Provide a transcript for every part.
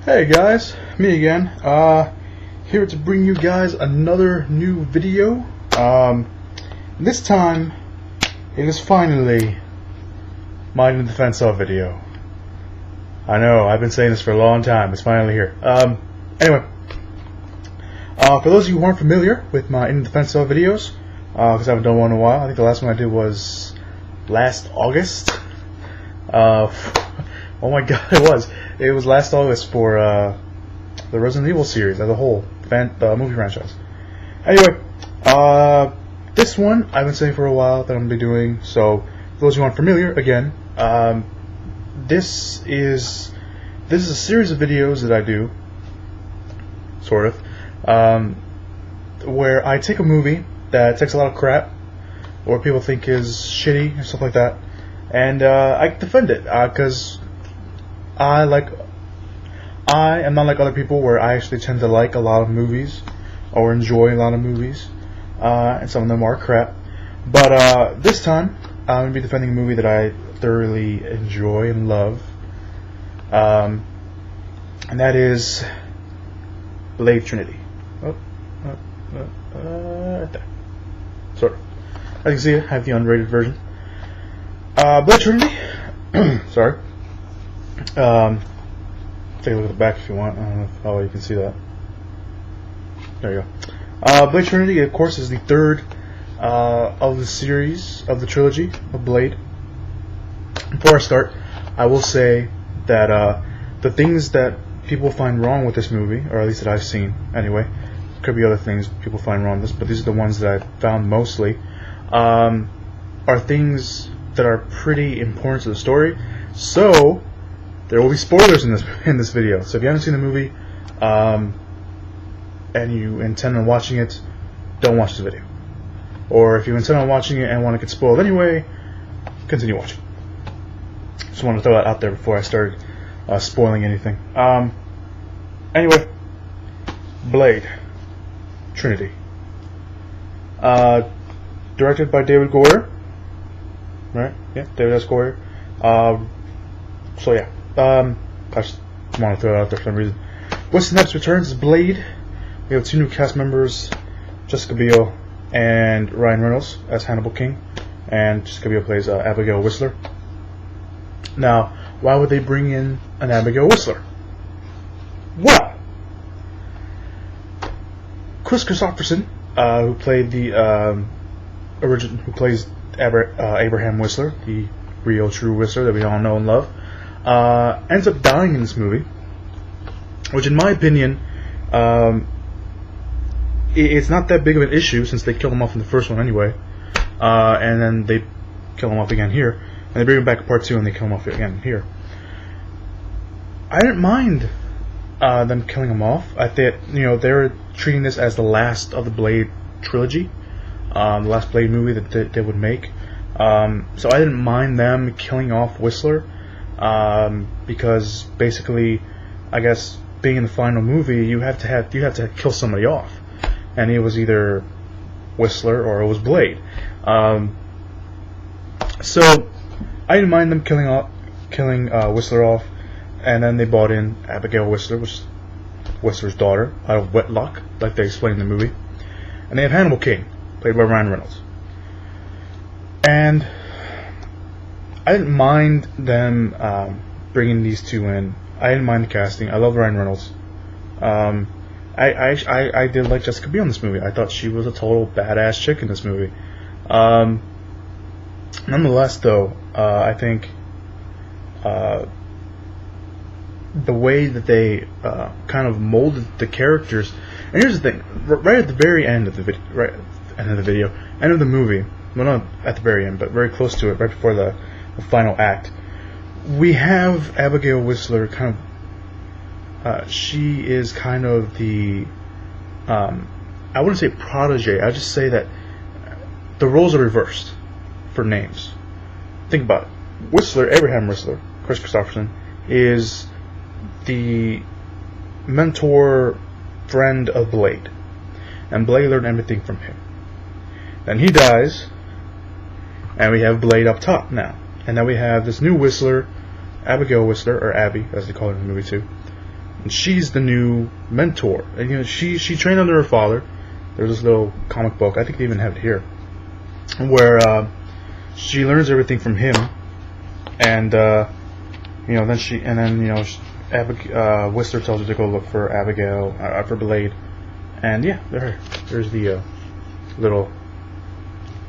Hey guys, me again. Here to bring you guys another new video. This time it is finally my In Defense Of video. I know, I've been saying this for a long time. It's finally here. Anyway, for those of you who aren't familiar with my In Defense Of videos, because I haven't done one in a while. I think the last one I did was last August. Oh my god, it was last August for the Resident Evil series as a whole, movie franchise. Anyway, this one I've been saying for a while that I'm going to be doing, so for those who aren't familiar, again, this is a series of videos that I do, sort of, where I take a movie that takes a lot of crap, or people think is shitty, or stuff like that, and I defend it, because I am not like other people where I actually tend to like a lot of movies or enjoy a lot of movies, and some of them are crap. But this time I'm going to be defending a movie that I thoroughly enjoy and love, and that is Blade Trinity. Right there. Sort of. As you can see, I have the unrated version. Blade Trinity. Sorry. Take a look at the back if you want. I don't know how you can see that. There you go. Blade Trinity, of course, is the third of the series of the trilogy of Blade. Before I start, I will say that the things that people find wrong with this movie, or at least that I've seen anyway, could be other things people find wrong with this, but these are the ones that I've found mostly, are things that are pretty important to the story. So there will be spoilers in this video. So if you haven't seen the movie, and you intend on watching it, don't watch the video. Or if you intend on watching it and want to get spoiled anyway, continue watching. Just want to throw that out there before I started spoiling anything. Anyway, Blade Trinity, directed by David Goyer. Right? Yeah, David S. Goyer. So yeah. I just want to throw it out there for some reason. Wesley Snipes returns as Blade. We have two new cast members, Jessica Biel and Ryan Reynolds as Hannibal King, and Jessica Biel plays Abigail Whistler. Now, why would they bring in an Abigail Whistler? Well, Chris Christopherson, who played the who plays Abraham Whistler, the real true Whistler that we all know and love, ends up dying in this movie, which in my opinion, it's not that big of an issue since they killed him off in the first one anyway, and then they kill him off again here, and they bring him back in part 2 and they kill him off again here. I didn't mind them killing him off. I think, they're treating this as the last of the Blade trilogy, the last Blade movie that they would make, so I didn't mind them killing off Whistler. Because basically, I guess being in the final movie, you have to kill somebody off, and it was either Whistler or it was Blade. So I didn't mind them killing Whistler off, and then they brought in Abigail Whistler, which is Whistler's daughter, out of wedlock, like they explained in the movie, and they have Hannibal King, played by Ryan Reynolds, and I didn't mind them bringing these two in. I didn't mind the casting. I love Ryan Reynolds. I did like Jessica Biel in this movie. I thought she was a total badass chick in this movie. Nonetheless, though, I think the way that they kind of molded the characters. And here's the thing: right at the very end of the video, end of the movie. Well, not at the very end, but very close to it, right before the final act, we have Abigail Whistler kind of, she is kind of the, I wouldn't say protege, I'd just say that the roles are reversed for names. Think about it. Whistler, Abraham Whistler, Chris Christopherson, is the mentor friend of Blade, and Blade learned everything from him. Then he dies, and we have Blade up top now. And now we have this new Whistler, Abigail Whistler, or Abby, as they call her in the movie too, and she's the new mentor. And, you know, she trained under her father. There's this little comic book, I think they even have it here, where she learns everything from him, and you know, Whistler tells her to go look for Abigail, for Blade, and yeah, there's the little.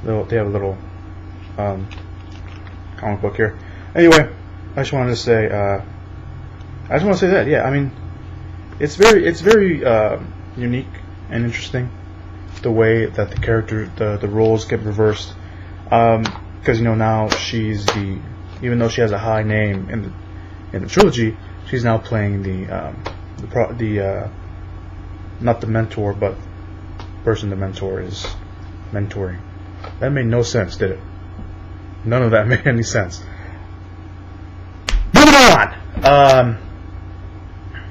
They have a little comic book here. Anyway, I just wanted to say, that, yeah, I mean, it's very unique and interesting, the way that the character, the roles get reversed, because, you know, now even though she has a high name in the trilogy, she's now playing not the mentor, but person the mentor is mentoring. That made no sense, did it? None of that made any sense. Moving on!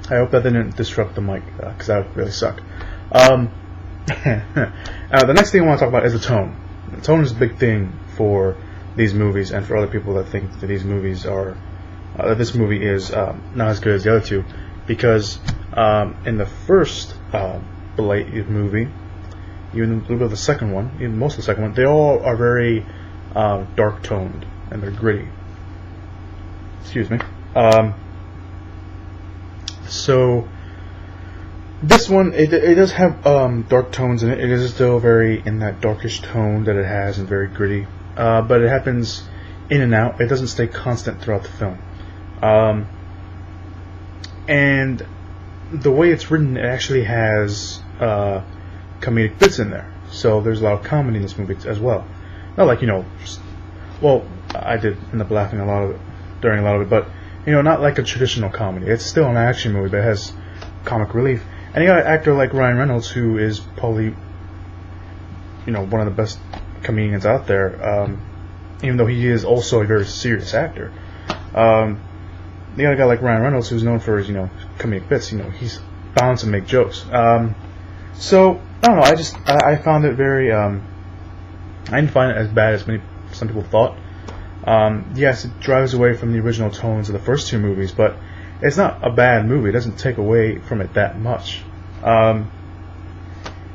I hope that didn't disrupt the mic, because that would really suck. The next thing I want to talk about is the tone. The tone is a big thing for these movies, and for other people that think that these movies are... that this movie is not as good as the other two, because in the first Blade movie, even a little bit of the second one, even most of the second one, they all are very dark toned and they're gritty. Excuse me. So this one, it does have dark tones in it. It is still very in that darkish tone that it has and very gritty. But it happens in and out. It doesn't stay constant throughout the film. And the way it's written, it actually has comedic bits in there. So there's a lot of comedy in this movie as well. Not like, you know, I did end up laughing during a lot of it, but, you know, not like a traditional comedy. It's still an action movie, but it has comic relief. And you got an actor like Ryan Reynolds, who is probably, you know, one of the best comedians out there, even though he is also a very serious actor. You got a guy like Ryan Reynolds, who's known for his, you know, comedic bits. You know, he's bound to make jokes. So I don't know. I found it very. I didn't find it as bad as some people thought. Yes, it drives away from the original tones of the first two movies, but it's not a bad movie. It doesn't take away from it that much. And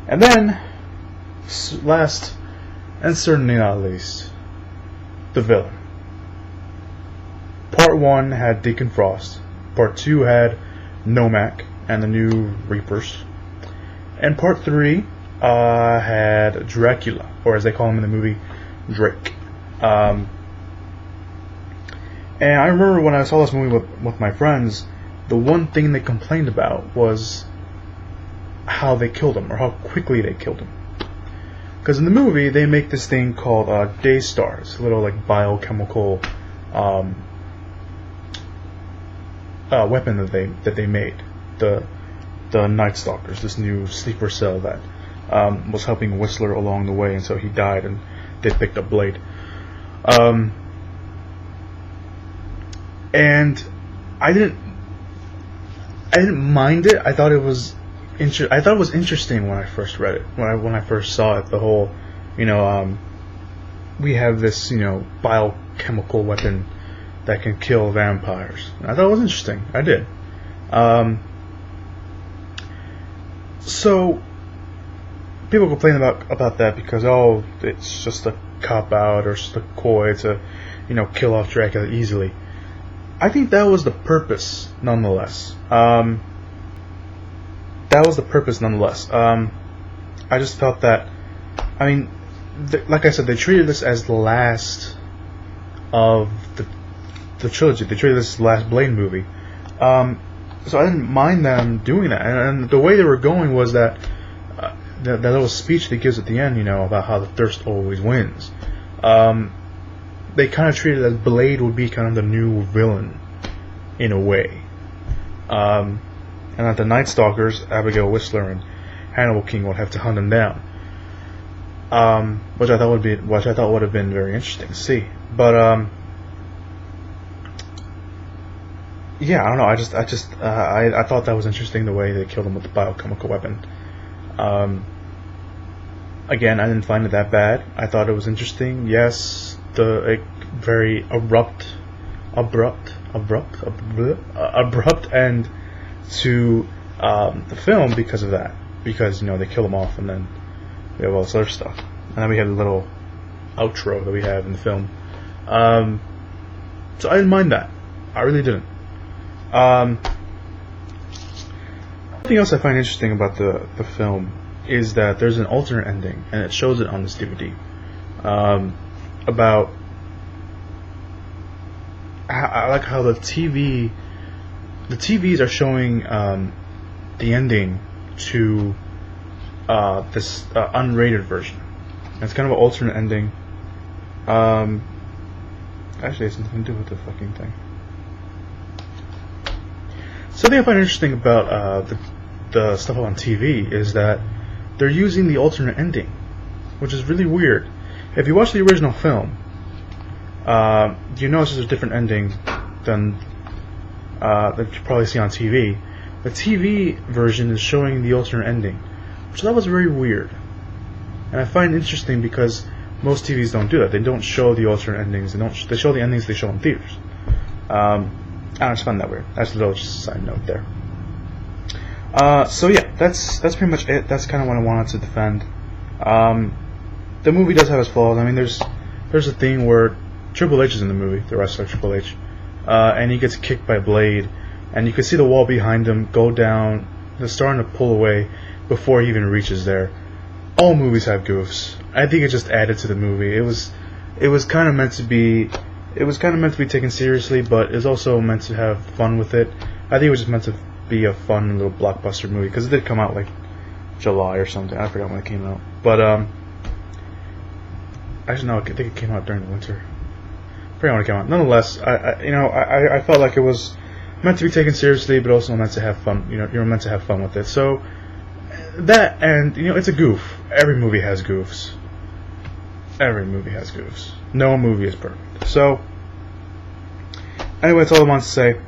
then, last and certainly not least, the villain. Part 1 had Deacon Frost. Part 2 had Nomak and the New Reapers. And Part 3 had Dracula, or as they call him in the movie, Drake. And I remember when I saw this movie with my friends, the one thing they complained about was how they killed him, or how quickly they killed him. Because in the movie, they make this thing called Day Stars, a little like biochemical weapon that they made. The Night Stalkers, this new sleeper cell that was helping Whistler along the way, and so he died, and they picked up Blade. And I didn't mind it. I thought it was interesting when I first read it. When I first saw it, the whole, you know, we have this, you know, biochemical weapon that can kill vampires. And I thought it was interesting. I did. So people complain about that because, oh, it's just a cop out or just a coy to, you know, kill off Dracula easily. I think that was the purpose, nonetheless. I just felt that, I mean, like I said, they treated this as the last of the trilogy. They treated this as the last Blade movie. So I didn't mind them doing that. And the way they were going was that that little speech that he gives at the end, you know, about how the thirst always wins. They kind of treated it as Blade would be kind of the new villain, in a way. And that the Night Stalkers, Abigail Whistler and Hannibal King, would have to hunt him down. Which I thought would have been very interesting to see. But yeah, I don't know. I thought that was interesting, the way they killed him with the biochemical weapon. Again, I didn't find it that bad. I thought it was interesting. Yes, the very abrupt and to the film because of that. Because, you know, they kill him off, and then we have all this other stuff. And then we had a little outro that we have in the film. So I didn't mind that. I really didn't. Something else I find interesting about the film is that there's an alternate ending, and it shows it on this DVD. About I like how the TVs are showing the ending to this unrated version. And it's kind of an alternate ending. Actually, it has nothing to do with the fucking thing. Something I find interesting about the stuff on TV is that they're using the alternate ending, which is really weird. If you watch the original film, you notice there's a different ending than that you probably see on TV. The TV version is showing the alternate ending, which I thought was very weird. And I find it interesting because most TVs don't do that. They don't show the alternate endings. They show the endings they show in theaters. I just find that weird. That's a little just side note there. So yeah, that's pretty much it. That's kind of what I wanted to defend. The movie does have its flaws. I mean, there's a thing where Triple H is in the movie, the wrestler Triple H, and he gets kicked by Blade, and you can see the wall behind him go down. They're starting to pull away before he even reaches there. All movies have goofs. I think it just added to the movie. It was kind of meant to be. It was kind of meant to be taken seriously, but it's also meant to have fun with it. I think it was just meant to be a fun little blockbuster movie because it did come out like July or something. I forgot when it came out, but actually no, I think it came out during the winter. I forgot when it came out. Nonetheless, I felt like it was meant to be taken seriously, but also meant to have fun. You know, you're meant to have fun with it. So that, and it's a goof. Every movie has goofs. Every movie has goofs. No movie is perfect. So anyway, that's all I wanted to say.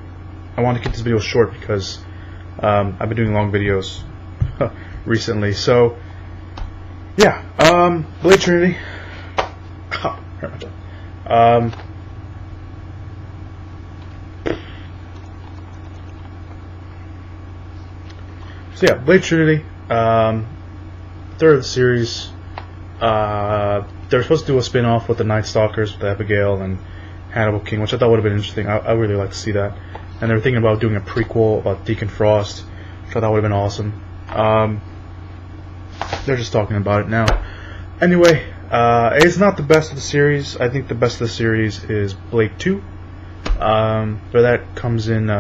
I want to keep this video short because I've been doing long videos recently. So yeah, Blade Trinity. Hurt my tongue. So yeah, Blade Trinity, third of the series. They were supposed to do a spin-off with the Night Stalkers, with Abigail and Hannibal King, which I thought would have been interesting. I really like to see that. And they were thinking about doing a prequel about Deacon Frost, which I thought would have been awesome. They're just talking about it now. Anyway, it's not the best of the series. I think the best of the series is Blade 2. But that comes in...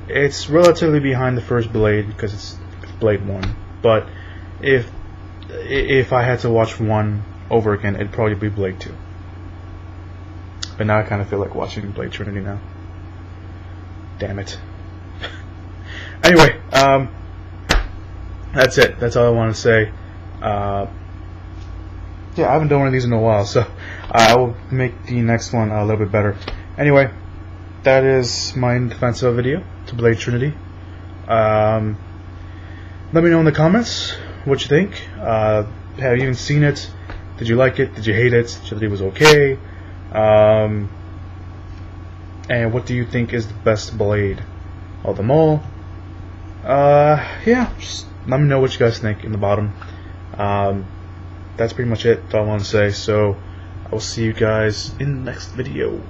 it's relatively behind the first Blade because it's Blade 1. But if I had to watch one over again, it'd probably be Blade 2. But now I kind of feel like watching Blade Trinity now. Damn it. Anyway, that's it. That's all I want to say. Yeah, I haven't done one of these in a while, so I will make the next one a little bit better. Anyway, that is my defensive video to Blade Trinity. Let me know in the comments what you think. Have you even seen it? Did you like it? Did you hate it? Did you think it was okay? And what do you think is the best Blade of them all? Yeah, just let me know what you guys think in the bottom. That's pretty much it. That's all I want to say. So I will see you guys in the next video.